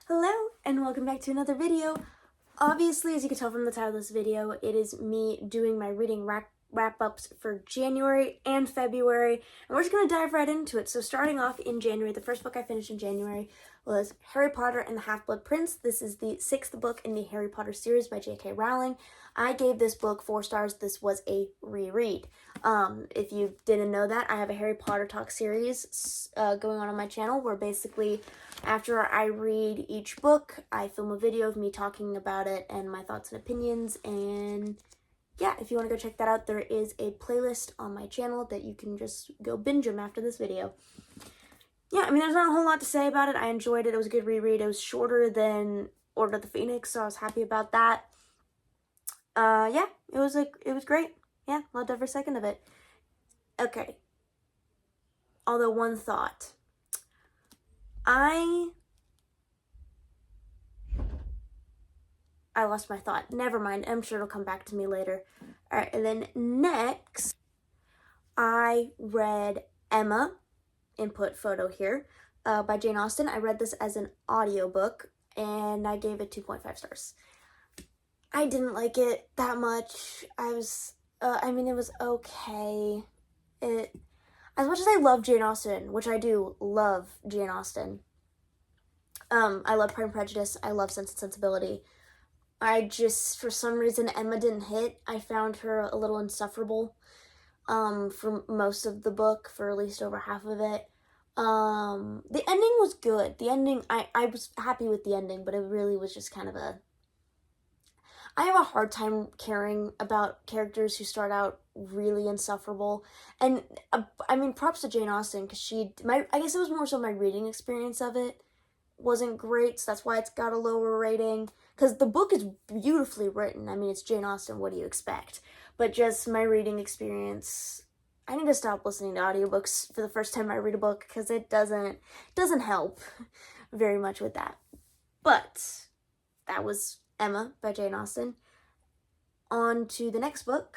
Hello and welcome back to another video. Obviously, as you can tell from the title of this video, it is me doing my reading wrap-ups for January and February, and we're just going to dive right into it. So starting off in January, the first book I finished in January was Harry Potter and the Half-Blood Prince. This is the 6th book in the Harry Potter series by J.K. Rowling. I gave this book 4 stars. This was a reread. If you didn't know that, I have a Harry Potter Talk series going on my channel where basically after I read each book, I film a video of me talking about it and my thoughts and opinions. And yeah, if you want to go check that out, there is a playlist on my channel that you can just go binge them after this video. Yeah, I mean, there's not a whole lot to say about it. I enjoyed it. It was a good reread. It was shorter than Order of the Phoenix, so I was happy about that. Yeah, it was great. Yeah, loved every second of it. Okay. Although one thought. I lost my thought. Never mind. I'm sure it'll come back to me later. Alright, and then next, I read Emma, input photo here, by Jane Austen. I read this as an audiobook, and I gave it 2.5 stars. I didn't like it that much. I mean, it was okay. As much as I love Jane Austen, which I do love Jane Austen, I love Pride and Prejudice, I love Sense and Sensibility. I just, for some reason, Emma didn't hit. I found her a little insufferable for most of the book, for at least over half of it. The ending was good. The ending, I was happy with the ending, but it really was just kind of I have a hard time caring about characters who start out really insufferable. And, I mean, props to Jane Austen, because I guess it was more so my reading experience of it wasn't great, so that's why it's got a lower rating. Because the book is beautifully written. I mean, it's Jane Austen, what do you expect? But just my reading experience, I need to stop listening to audiobooks for the first time I read a book, because it doesn't help very much with that. But that was Emma by Jane Austen. On to the next book,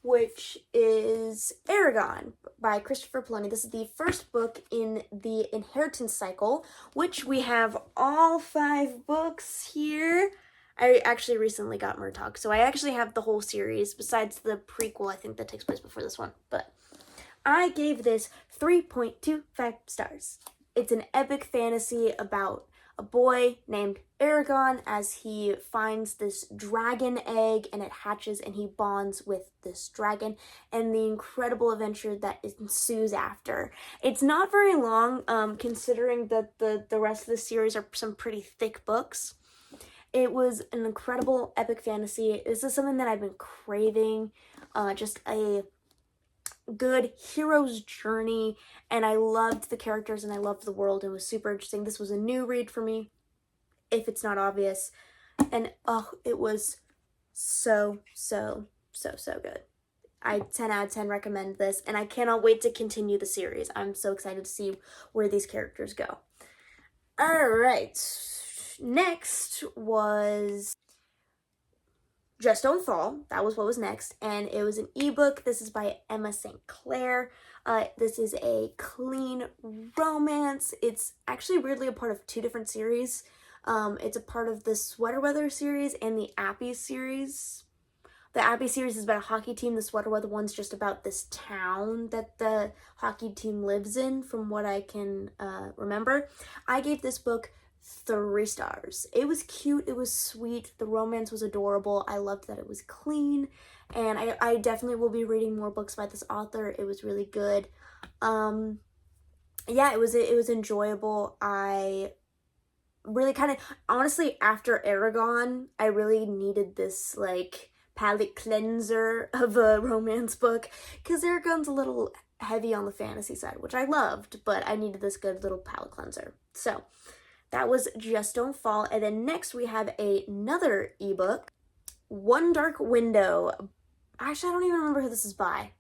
which is Eragon by Christopher Poloni. This is the first book in the Inheritance cycle, which we have all 5 books here. I actually recently got Murtagh, so I actually have the whole series, besides the prequel, I think, that takes place before this one. But I gave this 3.25 stars. It's an epic fantasy about a boy named Eragon as he finds this dragon egg and it hatches and he bonds with this dragon and the incredible adventure that ensues after. It's not very long, considering that the rest of the series are some pretty thick books. It was an incredible epic fantasy. This is something that I've been craving, just a good hero's journey, and I loved the characters and I loved the world. It was super interesting. This was a new read for me, if it's not obvious, and it was so good. I 10 out of 10 recommend this, and I cannot wait to continue the series. I'm so excited to see where these characters go. Alright, next was Just Don't Fall. That was what was next, and it was an ebook. This is by Emma St. Clair. This is a clean romance. It's actually weirdly a part of 2 different series. It's a part of the Sweater Weather series and the Appy series. The Appy series is about a hockey team. The Sweater Weather one's just about this town that the hockey team lives in, from what I can remember. I gave this book 3 stars. It was cute, it was sweet, the romance was adorable, I loved that it was clean, and I definitely will be reading more books by this author. It was really good. Yeah, it was enjoyable. I really kind of, honestly, after Eragon, I really needed this, like, palate cleanser of a romance book, because Eragon's a little heavy on the fantasy side, which I loved, but I needed this good little palate cleanser. So that was Just Don't Fall. And then next we have another ebook, One Dark Window. Actually, I don't even remember who this is by.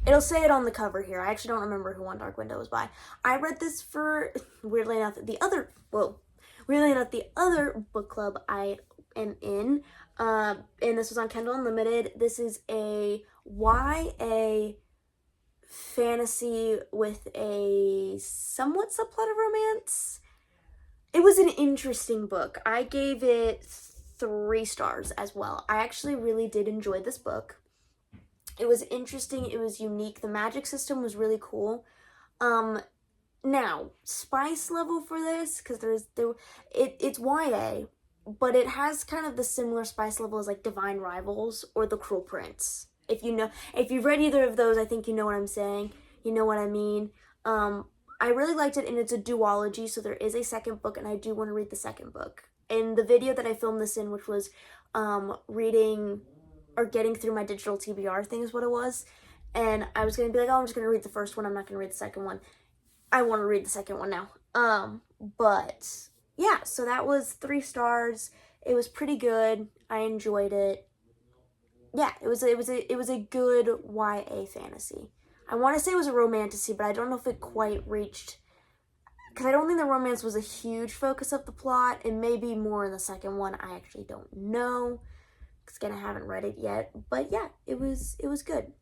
It'll say it on the cover here. I actually don't remember who One Dark Window was by. I read this for, weirdly enough, the other book club I am in. And this was on Kindle Unlimited. This is a YA fantasy with a somewhat subplot of romance. It was an interesting book. I gave it 3 stars as well. I actually really did enjoy this book. It was interesting. It was unique. The magic system was really cool. Now, spice level for this, because it's YA, but it has kind of the similar spice level as like Divine Rivals or The Cruel Prince. If you've read either of those, I think you know what I'm saying. You know what I mean. I really liked it, and it's a duology, so there is a second book, and I do want to read the second book. In the video that I filmed this in, which was reading or getting through my digital TBR thing is what it was, and I was going to be like, oh, I'm just going to read the first one, I'm not going to read the second one. I want to read the second one now. But yeah, so that was 3 stars. It was pretty good. I enjoyed it. Yeah, it was a good YA fantasy. I want to say it was a romantasy, but I don't know if it quite reached, because I don't think the romance was a huge focus of the plot. It may be more in the second one. I actually don't know, because again, I haven't read it yet. But yeah, it was good.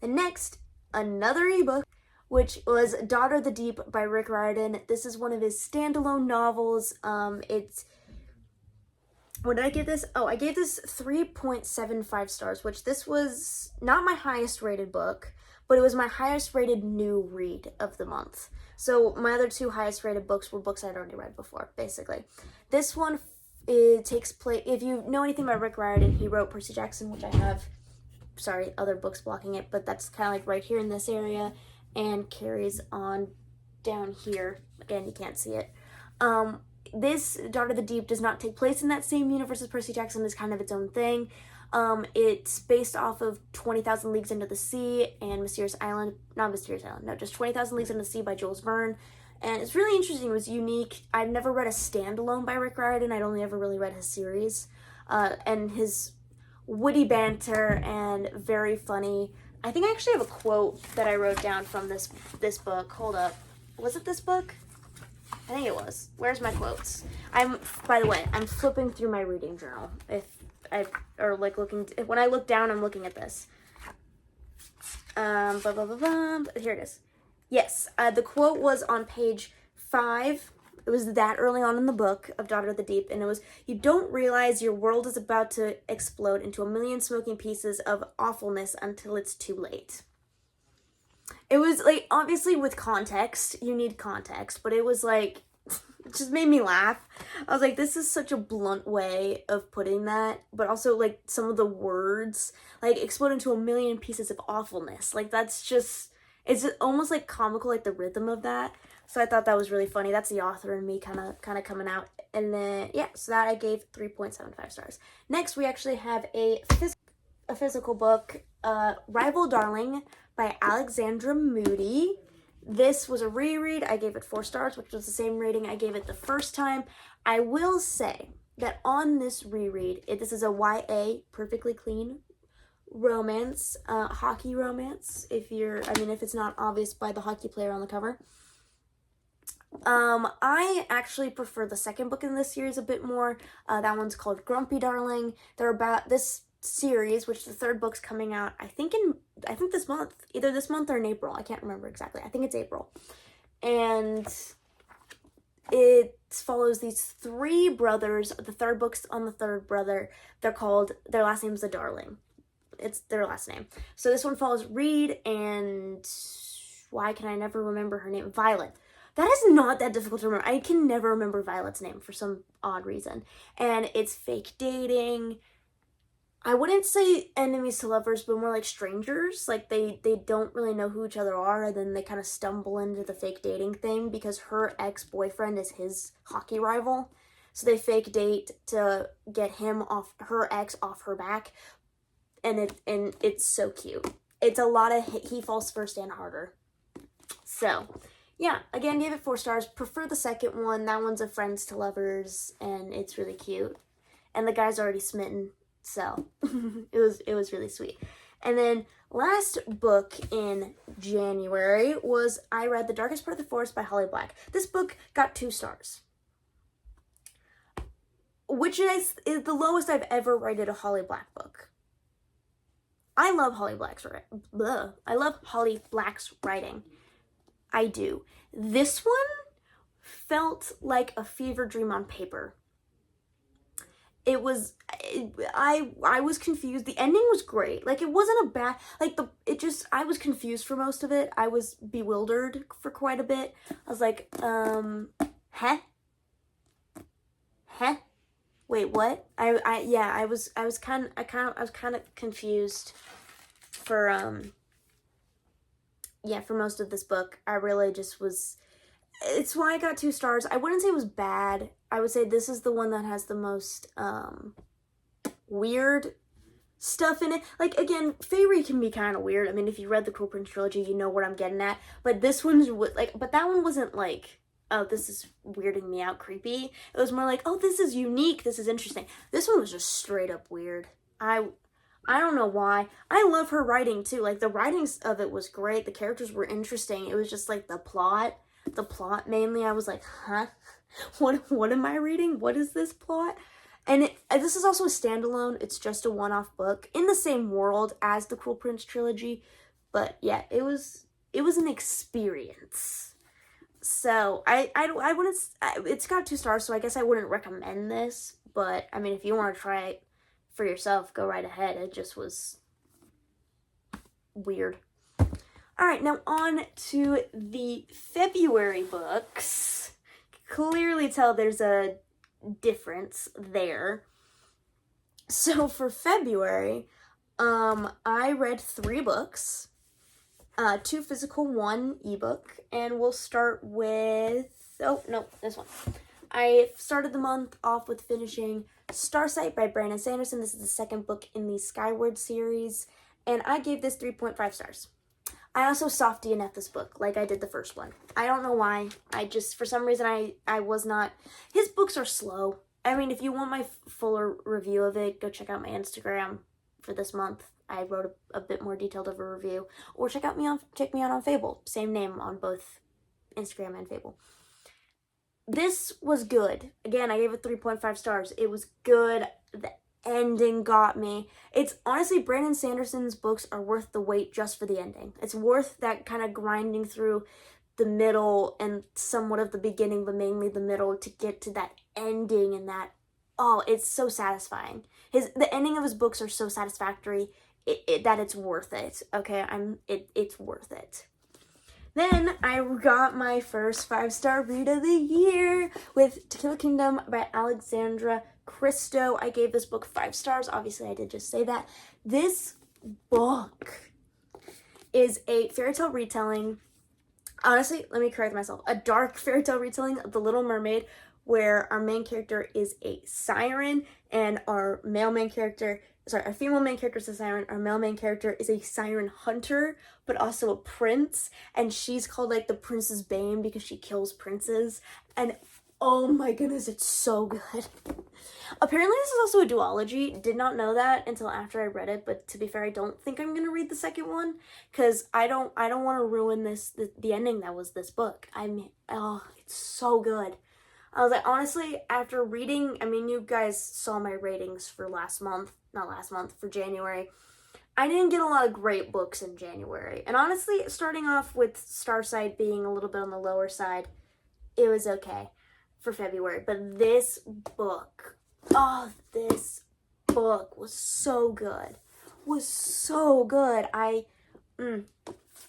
And next, another ebook, which was Daughter of the Deep by Rick Riordan. This is one of his standalone novels. What did I give this? Oh, I gave this 3.75 stars, which this was not my highest rated book, but it was my highest rated new read of the month. So my other 2 highest rated books were books I'd already read before, basically. This one, it takes place, if you know anything about Rick Riordan, he wrote Percy Jackson, which I have, other books blocking it, but that's kind of like right here in this area, and carries on down here. Again, you can't see it. This Daughter of the Deep does not take place in that same universe as Percy Jackson. It's kind of its own thing. It's based off of 20,000 Leagues Under the Sea and Mysterious Island. Not Mysterious Island, no, just 20,000 Leagues Under the Sea by Jules Verne. And it's really interesting. It was unique. I've never read a standalone by Rick Riordan. I'd only ever really read his series. And his witty banter and very funny. I think I actually have a quote that I wrote down from this book. Hold up. Was it this book? I think it was. Where's my quotes? By the way, I'm flipping through my reading journal. When I look down, I'm looking at this. Here it is. Yes, the quote was on page 5. It was that early on in the book of Daughter of the Deep, and it was, "You don't realize your world is about to explode into a million smoking pieces of awfulness until it's too late." It was, like, obviously with context, you need context, but it was, like, it just made me laugh. I was like, this is such a blunt way of putting that, but also, like, some of the words, like, explode into a million pieces of awfulness. Like, that's just, it's almost, like, comical, like, the rhythm of that. So I thought that was really funny. That's the author in me kind of coming out. And then, yeah, so that I gave 3.75 stars. Next, we actually have a physical book, Rival Darling by Alexandra Moody. This was a reread. I gave it 4 stars, which was the same rating I gave it the first time. I will say that on this reread, this is a YA, perfectly clean romance, hockey romance, if it's not obvious by the hockey player on the cover. I actually prefer the second book in this series a bit more. That one's called Grumpy Darling. They're about this series, which the 3rd book's coming out, I think this month, either this month or in April. I can't remember exactly. I think it's April. And it follows these 3 brothers. The 3rd book's on the 3rd brother. Their last name's the Darling. It's their last name. So this one follows Reed and, why can I never remember her name? Violet. That is not that difficult to remember. I can never remember Violet's name for some odd reason. And it's fake dating. I wouldn't say enemies to lovers, but more like strangers. Like, they don't really know who each other are, and then they kind of stumble into the fake dating thing because her ex-boyfriend is his hockey rival. So they fake date to get her ex off her back. And it's so cute. It's a lot of he falls first and harder. So, yeah, again, gave it 4 stars. Prefer the second one. That one's a friends to lovers, and it's really cute. And the guy's already smitten. So it was really sweet. And then last book in January was I read The Darkest Part of the Forest by Holly Black. This book got 2 stars, which is the lowest I've ever rated a Holly Black book. I love Holly Black's writing. I do. This one felt like a fever dream on paper. It was, I was confused. The ending was great. Like, it wasn't a bad, like, I was confused for most of it. I was bewildered for quite a bit. I was like, huh? Wait, what? I was kind of confused for, for most of this book. I really just was, it's why I got 2 stars. I wouldn't say it was bad. I would say this is the one that has the most, weird stuff in it. Like, again, Fairy can be kind of weird. I mean, if you read the Cruel Prince trilogy, you know what I'm getting at. But this one's, like, but that one wasn't like, oh, this is weirding me out, creepy. It was more like, oh, this is unique, this is interesting. This one was just straight up weird. I don't know why. I love her writing too. Like, the writing of it was great. The characters were interesting. It was just like the plot mainly. I was like, huh? What am I reading? What is this plot? And this is also a standalone. It's just a one-off book in the same world as the Cruel Prince trilogy. But yeah, it was an experience. So I wouldn't, it's got 2 stars, so I guess I wouldn't recommend this. But I mean, if you want to try it for yourself, go right ahead. It just was weird. All right, now on to the February books. Clearly tell there's a difference there. So for February, I read 3 books, 2 physical, 1 ebook, and we'll start with, oh no, this one. I started the month off with finishing Starsight by Brandon Sanderson. This is the 2nd book in the Skyward series, and I gave this 3.5 stars. I also soft DNF'd this book, like I did the first one. I don't know why. I just, for some reason, I was not, his books are slow. I mean, if you want my fuller review of it, go check out my Instagram for this month. I wrote a bit more detailed of a review. Or check me out on Fable. Same name on both Instagram and Fable. This was good. Again, I gave it 3.5 stars. It was good. The ending got me. It's honestly, Brandon Sanderson's books are worth the wait just for the ending. It's worth that kind of grinding through the middle and somewhat of the beginning, but mainly the middle, to get to that ending. And that, oh, it's so satisfying. The ending of his books are so satisfactory that it's worth it. Okay, it's worth it. Then I got my first 5-star read of the year with To Kill a Kingdom by Alexandra Christo. I gave this book 5 stars. Obviously, I did just say that. This book is a fairy tale retelling. Honestly, let me correct myself. A dark fairy tale retelling of The Little Mermaid, where our main character is a siren and our female main character is a siren. Our male main character is a siren hunter, but also a prince. And she's called like the Princess Bane because she kills princes. And oh my goodness, it's so good. Apparently this is also a duology. Did not know that until after I read it, but to be fair, I don't think I'm gonna read the second one because I don't want to ruin the ending that was this book. Oh, it's so good. I was like, honestly, after reading, I mean, you guys saw my ratings for for January. I didn't get a lot of great books in January. And honestly, starting off with Starsight being a little bit on the lower side, it was okay for February. But this book was so good. I ate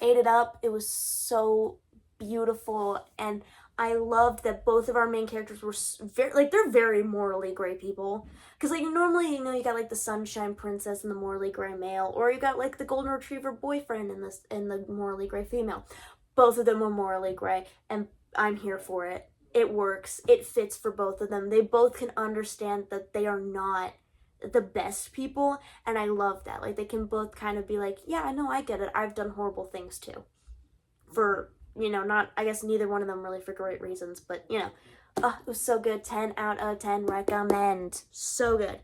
it up. It was so beautiful, and I loved that both of our main characters were they're very morally gray people. Because, like, normally, you know, you got, like, the Sunshine Princess and the morally gray male, or you got, like, the Golden Retriever boyfriend and the morally gray female. Both of them were morally gray, and I'm here for it. It works. It fits for both of them. They both can understand that they are not the best people, and I love that. Like, they can both kind of be like, yeah, I know, I get it. I've done horrible things, too. For, you know, not, I guess neither one of them really for great reasons, but, you know, it was so good. 10 out of 10 recommend. So good.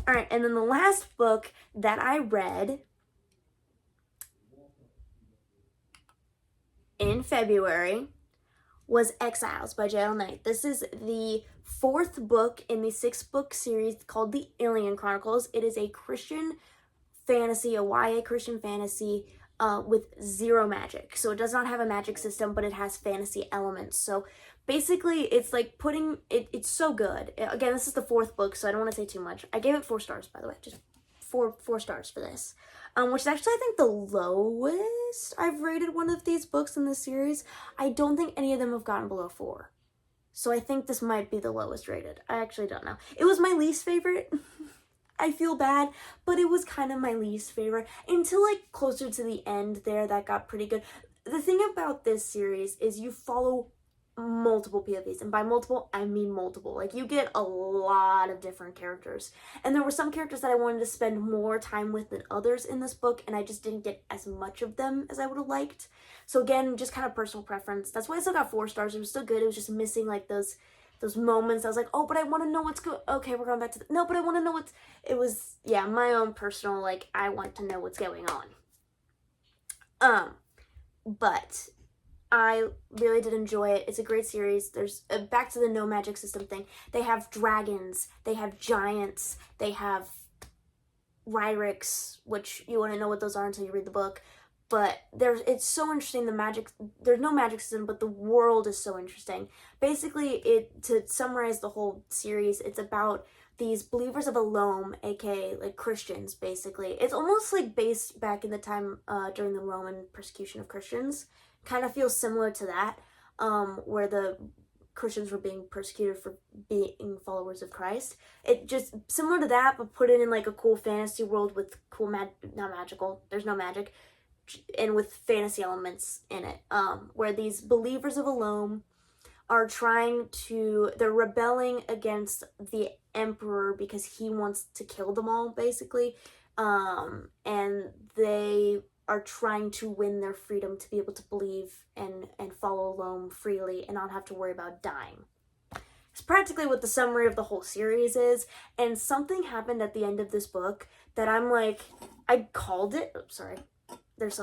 All right, and then the last book that I read in February was Exiles by J.L. Knight. This is the 4th book in the 6-book series called The Alien Chronicles. It is a Christian fantasy, a YA Christian fantasy with 0 magic. So it does not have a magic system, but it has fantasy elements. So Basically, it's like putting it, it's so good. Again, this is the 4th book, so I don't want to say too much. I gave it 4 stars, by the way, just four stars for this, which is actually, I think, the lowest I've rated one of these books in this series. I don't think any of them have gotten below 4, so I think this might be the lowest rated. I actually don't know. It was my least favorite. I feel bad, but it was kind of my least favorite until like closer to the end there. That got pretty good. The thing about this series is you follow multiple POVs, and by multiple I mean multiple. Like, you get a lot of different characters, and there were some characters that I wanted to spend more time with than others in this book, and I just didn't get as much of them as I would have liked. So again, just kind of personal preference. That's why I still got 4 stars. It was still good. It was just missing like those moments. I was like, oh, but I want to know what's good. Okay, we're going back to no, but I want to know what's. It was, yeah, my own personal, like, I want to know what's going on. But I really did enjoy it. It's a great series. There's back to the no magic system thing. They have dragons, they have giants, they have Ryrics, which you wouldn't know what those are until you read the book. But it's so interesting. There's no magic system, but the world is so interesting. Basically, to summarize the whole series, it's about these believers of Elome, aka like Christians, basically. It's almost like based back in the time during the Roman persecution of Christians. Kind of feels similar to that, where the Christians were being persecuted for being followers of Christ. It just similar to that, but put it in like a cool fantasy world with cool not magical. There's no magic, and with fantasy elements in it. Where these believers of Elome are they're rebelling against the emperor because he wants to kill them all, basically. And they are trying to win their freedom to be able to believe and follow Elome freely and not have to worry about dying. It's practically what the summary of the whole series is, and something happened at the end of this book that I'm like, I called it. Oops, sorry. There's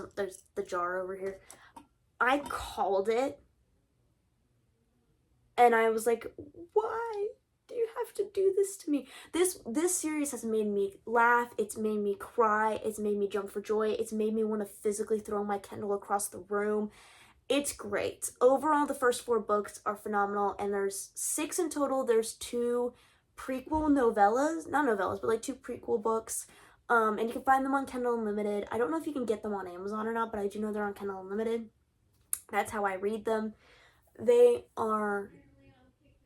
the jar over here. I called it, and I was like, why do you have to do this to me? This series has made me laugh. It's made me cry. It's made me jump for joy. It's made me want to physically throw my Kindle across the room. It's great. Overall, the first 4 books are phenomenal, and there's 6 in total. There's 2 prequel novellas, not novellas, but like 2 prequel books. And you can find them on Kindle Unlimited. I don't know if you can get them on Amazon or not, but I do know they're on Kindle Unlimited. That's how I read them. They are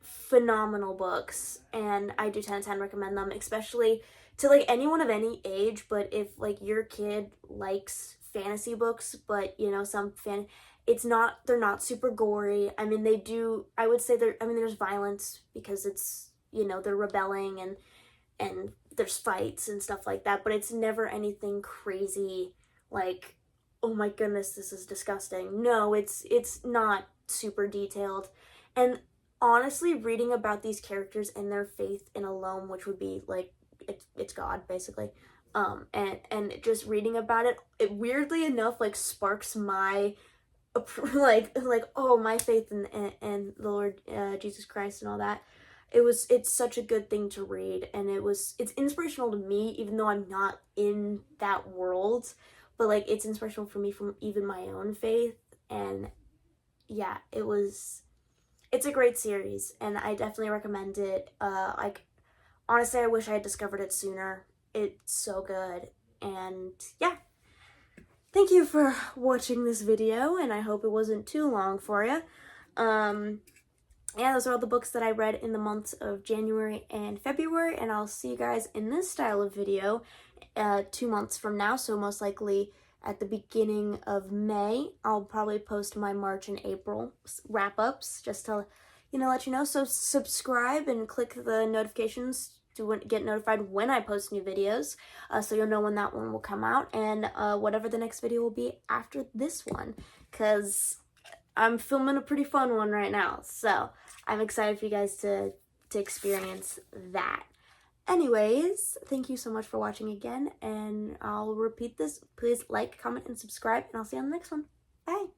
phenomenal books, and I do 10 out of 10 recommend them, especially to like anyone of any age. But if like your kid likes fantasy books, but you know, they're not super gory. I mean, I would say there's violence because it's, you know, they're rebelling and there's fights and stuff like that, but it's never anything crazy like, oh my goodness, this is disgusting. No, it's not super detailed. And honestly, reading about these characters and their faith in Elome, which would be like, it's God, basically, and just reading about it weirdly enough like sparks my like oh, my faith in the Lord Jesus Christ and all that. It's such a good thing to read, and it's inspirational to me, even though I'm not in that world, but like it's inspirational for me from even my own faith. And yeah, it's a great series, and I definitely recommend it. Like, honestly, I wish I had discovered it sooner. It's so good. And yeah, thank you for watching this video, and I hope it wasn't too long for you. Yeah, those are all the books that I read in the months of January and February, and I'll see you guys in this style of video 2 months from now, so most likely at the beginning of May. I'll probably post my March and April wrap-ups just to, you know, let you know. So subscribe and click the notifications to get notified when I post new videos, so you'll know when that one will come out, and whatever the next video will be after this one, because I'm filming a pretty fun one right now, so I'm excited for you guys to experience that. Anyways, thank you so much for watching again, and I'll repeat this. Please like, comment, and subscribe, and I'll see you on the next one. Bye!